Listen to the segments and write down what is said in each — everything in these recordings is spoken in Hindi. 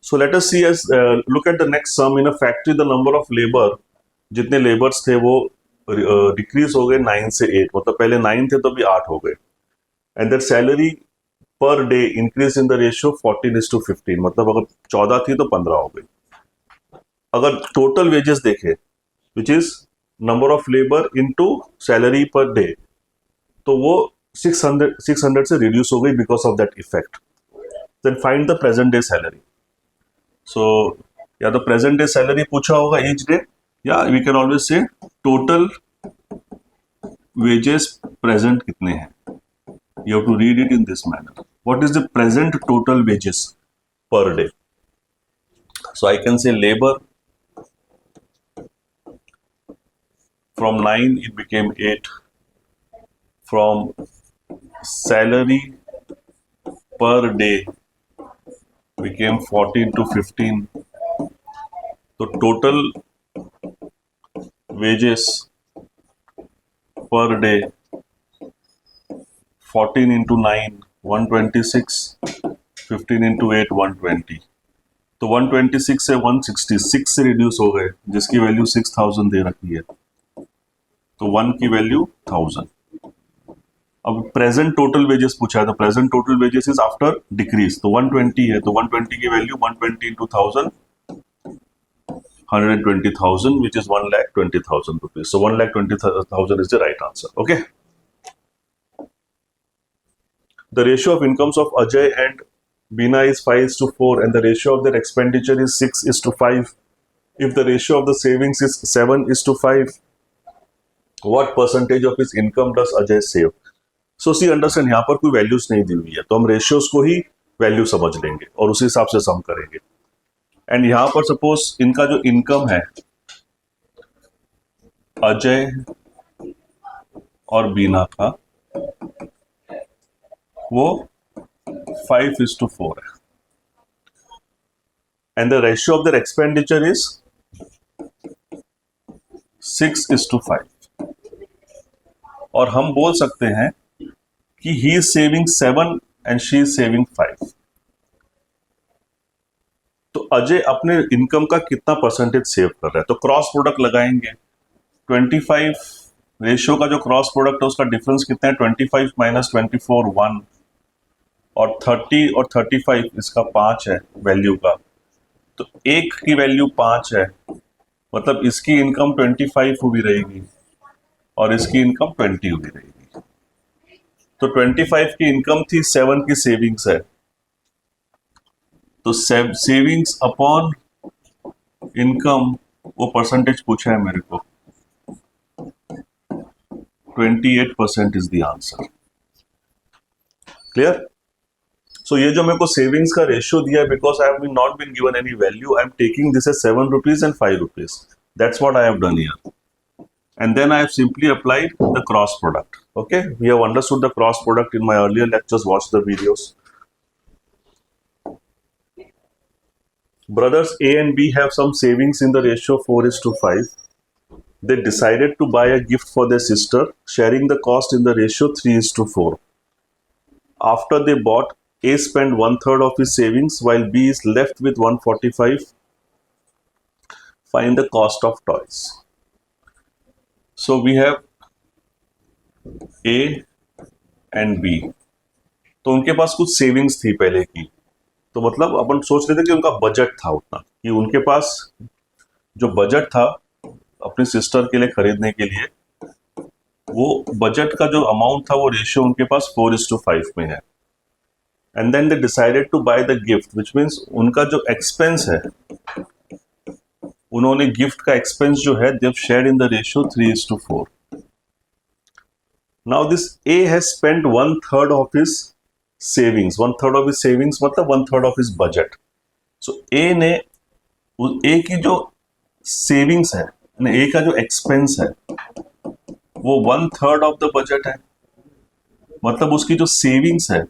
So let us see as look at the next sum. In a factory the number of labor, जितने लेबर्स थे वो डिक्रीज हो गए 9 से 8, मतलब पहले 9 थे तो अभी 8 हो गए. And that salary per day increase in the ratio 14:15, मतलब अगर 14 थी तो 15 हो गई. अगर टोटल वेजेस देखें which is number of labour into salary per day, तो वो 600 से रिड्यूस हो गई because of that effect. Then find the present day salary. So या तो प्रेजेंट डे सैलरी पूछा होगा ईच डे, या we can always say total wages present कितने हैं. You have to read it in this manner. What is the present total wages per day. So I can से labour from 9 it became 8, from salary per day became 14 to 15. So total wages per day 14 into 9 126, 15 into 8 120. तो 126 से 166 से रिड्यूस हो गए, जिसकी वैल्यू 6000 दे रखी है, तो 1 की वैल्यू 1000. अब प्रेजेंट टोटल वेजेस पूछा है, तो present total wages is after decrease, तो 120 है, तो 120 की value 120 into 1000 120,000 which is 1,20,000 rupees. So 1,20,000 is the right answer. Okay. The ratio of incomes of Ajay and Beena is 5:4 and the ratio of their expenditure is 6:5. If the ratio of the savings is 7:5, what percentage of his income does Ajay save? So see, understand, यहाँ पर कोई वैल्यूज नहीं दी हुई है, तो हम रेशियोज को ही वैल्यू समझ लेंगे और उसी हिसाब से सम करेंगे. एंड यहाँ पर सपोज इनका जो इनकम है अजय और बीना का, वो 5:4 है. And the ratio of their expenditure is 6:5. और हम बोल सकते हैं कि he is saving 7 and she is saving 5. तो अजय अपने इनकम का कितना परसेंटेज सेव कर रहा है, तो क्रॉस प्रोडक्ट लगाएंगे. 25 रेशियो का जो क्रॉस प्रोडक्ट है उसका डिफरेंस कितना है, 25 - 24 1, और 30 और 35 इसका 5 है वैल्यू का, तो एक की वैल्यू 5 है, मतलब इसकी इनकम 25 हुई रहेगी और इसकी इनकम 20 हुई रहेगी. तो 25 की इनकम थी, 7 की सेविंग्स है, तो सेविंग्स अपॉन इनकम, वो परसेंटेज पूछा है मेरे को, 28% is the answer. Clear. So ये जो मेरे को सेविंग्स का रेशियो दिया है, because I have not been given any value, I am taking this as 7 rupees and 5 rupees. That's what I have done here. And then I have simply applied the cross product. Okay, we have understood the cross product in my earlier lectures. Watch the videos. Brothers A and B have some savings in the ratio 4:5. They decided to buy a gift for their sister, sharing the cost in the ratio 3:4. After they bought, A spent 1/3 of his savings while B is left with 145. Find the cost of toys. So we have A and B. तो उनके पास कुछ सेविंग्स थी पहले की, तो मतलब अपन सोच रहे थे कि उनका बजट था उतना, कि उनके पास जो बजट था अपनी सिस्टर के लिए खरीदने के लिए, वो बजट का जो अमाउंट था वो रेशियो उनके पास 4:5 में है. And then they decided to buy the gift, which means उनका जो एक्सपेंस है, उन्होंने गिफ्ट का एक्सपेंस जो है, they have shared in the ratio 3:4. Now this A has spent 1/3 of his savings. 1/3 of his savings मतलब 1/3 ऑफ हिज बजट. सो ए की जो सेविंग्स है, ए का जो एक्सपेंस है, वो 1/3 ऑफ द बजट है, मतलब उसकी जो सेविंग्स है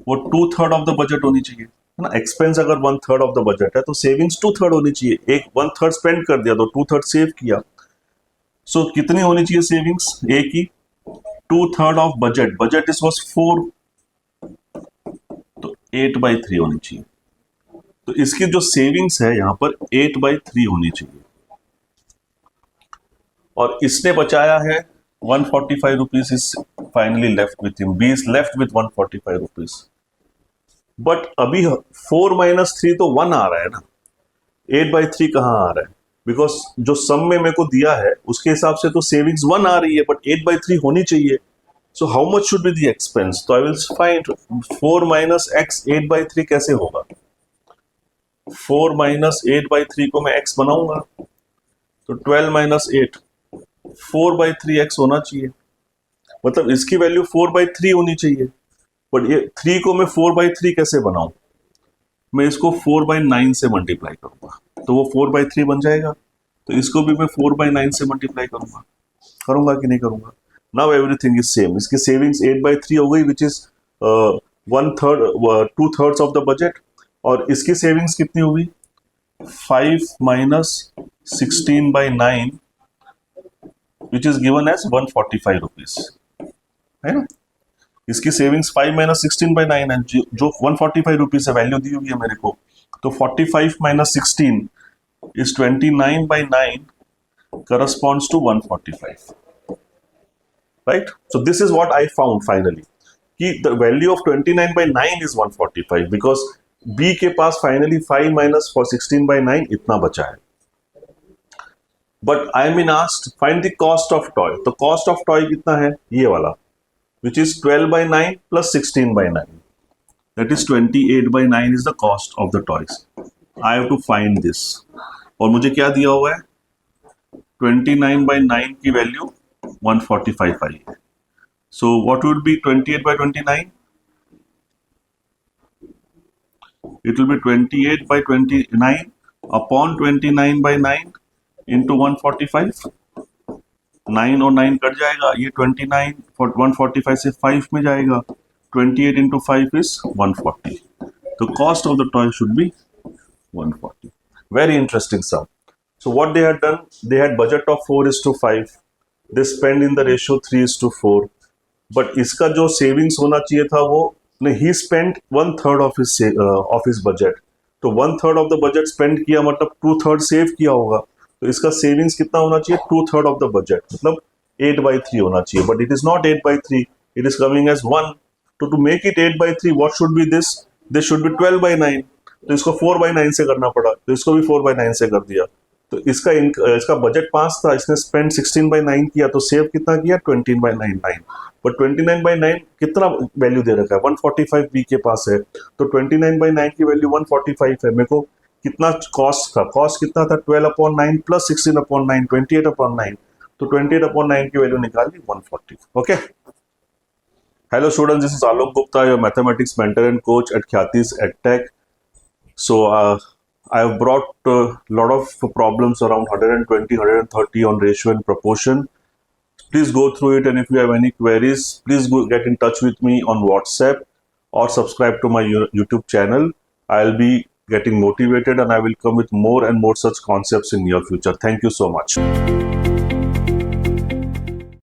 वो 2/3 ऑफ द बजट होनी चाहिए, है ना. एक्सपेंस अगर 1/3 ऑफ द बजट है तो सेविंग्स 2/3 होनी चाहिए. एक 1/3 स्पेंड कर दिया तो 2/3 सेव किया. सो कितनी होनी चाहिए सेविंग्स ए की, 2/3 of budget. Budget is was 4, तो 8/3 होनी चाहिए. तो इसकी जो सेविंग्स है यहां पर 8/3 होनी चाहिए, और इसने बचाया है 145 rupees is finally left with him, B is left with 145 rupees. But अभी 4 - 3 तो 1 आ रहा है ना, 8/3 कहाँ आ रहा है? बिकॉज जो सम में मेरे को दिया है उसके हिसाब से तो सेविंग्स 1 आ रही है, बट 8/3 होनी चाहिए। So how much should be the expense? तो आई विल फाइंड 4 - x 8/3 कैसे होगा? 4 - 8/3 को मैं x बनाऊंगा, तो 12 - 8 4/3x होना चाहिए, मतलब इसकी वैल्यू 4/3 होनी चाहिए। बट ये 3 को मैं 4/3 कैसे बनाऊं? मैं इसको 4/9 से मल्टीप्लाई करूंगा, तो वो 4/3 बन जाएगा। तो इसको भी मैं 4/9 से मल्टीप्लाई करूंगा कि नहीं करूंगा? Now everything is same. इसकी सेविंग्स 8/3 हो गई, which is 1/3 2/3 of the budget, और इसकी सेविंग्स कितनी होगी? 5 - 16/9 which is given as 145 rupees, है ना। इसकी सेविंग्स 5 - 16/9 है, जो 145 रुपीज है, वैल्यू दी हुई है मेरे को। तो 45 - 16 is 29/9 corresponds to 145, right? So this is what I found finally, कि the value of 29/9 is 145 because B के पास finally 5 - 16/9 इतना बचा है। But I am asked find the cost of toy, तो cost of toy कितना है? ये वाला, which is 12/9 plus 16/9, that is 28/9 is the cost of the toys. I have to find this, और मुझे क्या दिया हुआ है? 29/9 की वैल्यू 145 आई है। So what would be 28/29? It will be 28/29 upon 29/9 into 145। 9 और 9 कट जाएगा, ये 29 145 से 5 में जाएगा, 28 into 5 is 140। तो cost of the toy should be 140। Very interesting sum. So what they had done, they had budget of 4:5, they spend in the ratio 3:4, but इसका जो savings होना चाहिए था वो नहीं, he spent 1/3 of his budget, तो 1/3 of the budget spend किया, मतलब 2/3 save किया होगा, तो इसका savings कितना होना चाहिए? 2/3 of the budget, मतलब 8/3 होना चाहिए, but it is not 8/3, it is coming as 1। to make it 8/3, what should be this? This should be 12/9, तो इसको 4/9 से करना पड़ा, तो इसको भी 4/9 से कर दिया। तो इसका बजट 5 था, इसने स्पेंड 16/9 किया, तो सेव कितना किया? 29/9। बट 29/9 कितना वैल्यू दे रखा है? 145 बी के पास है, तो 29/9 की वैल्यू 145 है। मेरे को कितना कॉस्ट था? कॉस्ट कितना था? 12/9 प्लस 16/9, 28/9, तो 28/9 की वैल्यू निकाली 140। Okay, hello students, this is Alok Gupta, your mathematics mentor and coach at Khyati's EdTech. So I have brought a lot of problems around 120, 130 on ratio and proportion. Please go through it, and if you have any queries, please get in touch with me on WhatsApp or subscribe to my YouTube channel. I'll be getting motivated and I will come with more and more such concepts in near future. Thank you so much.